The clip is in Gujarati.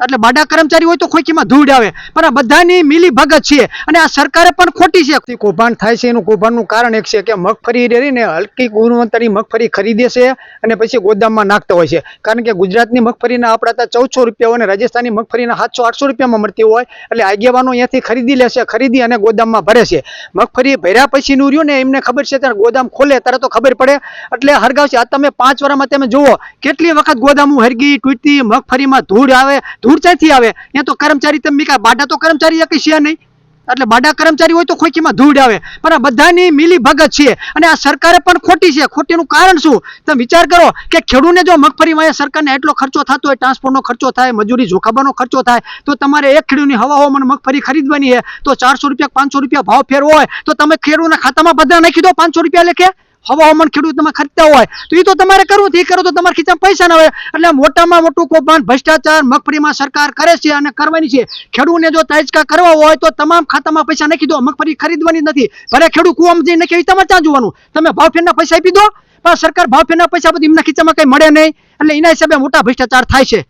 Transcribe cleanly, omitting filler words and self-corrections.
એટલે બાડા કર્મચારી હોય તો ખોખીમાં ધૂળ આવે, પણ આ બધાની મિલી ભગત છે અને આ સરકારે પણ ખોટી છે. કૌભાંડ થાય છે એનું કૌભાંડનું કારણ એક છે કે મગફળી રહીને હલકી ગુણવત્તાની મગફળી ખરીદે છે અને પછી ગોદામમાં નાખતા હોય છે. કારણ કે ગુજરાતની મગફળીના આપણા 1400 રૂપિયા હોય અને રાજસ્થાનની મગફળીના 700-800 રૂપિયામાં મળતી હોય, એટલે આગેવાનો અહીંયાથી ખરીદી લે છે, ખરીદી અને ગોદામમાં ભરે છે. મગફળી ભર્યા પછીનું રહ્યું ને એમને ખબર છે, ત્યારે ગોદામ ખોલે ત્યારે તો ખબર પડે એટલે હરગાવ છે. આ તમે 5 વર્ષમાં તમે જુઓ કેટલી વખત ગોદામું હરગી તૂટી, મગફળીમાં ધૂળ આવે. ધૂળ ક્યાંથી આવે? ત્યાં તો કર્મચારી તમે બાડા તો કર્મચારી એક છે નહીં, એટલે બાડા કર્મચારી હોય તો ખોખીમાં ધૂળ આવે, પણ આ બધાની મિલી ભગત છે અને આ સરકારે પણ ખોટી છે. ખોટીનું કારણ શું? તમે વિચાર કરો કે ખેડૂતને જો મગફળીમાં સરકારને એટલો ખર્ચો થતો હોય, ટ્રાન્સપોર્ટનો ખર્ચો થાય, મજૂરી જોખાબાનો ખર્ચો થાય, તો તમારે એક ખેડૂતની હવાઓમાં મગફળી ખરીદવાની છે તો 400 રૂપિયા 500 રૂપિયા ભાવ ફેર હોય તો તમે ખેડૂતના ખાતામાં બધા નાખી દો 500 રૂપિયા લેખે. હવામાન ખેડૂત તમે ખરીદતા હોય તો એ તો તમારે કરવું, એ કરો તો તમારા ખીચામાં પૈસા ના આવે. એટલે મોટામાં મોટું કૌભાંડ ભ્રષ્ટાચાર મગફળીમાં સરકાર કરે છે અને કરવાની છે. ખેડૂતને જો તાજકા કરવા હોય તો તમામ ખાતામાં પૈસા નાખી દો, મગફળી ખરીદવાની નથી. ભલે ખેડૂત કુવામાં જઈને નાખે, તમારે ત્યાં જોવાનું, તમે ભાવ ફેરના પૈસા આપી દો, પણ સરકાર ભાવ ફેરના પૈસા બધી એમના ખીચામાં કઈ મળે નહીં, એટલે એના હિસાબે મોટા ભ્રષ્ટાચાર થાય છે.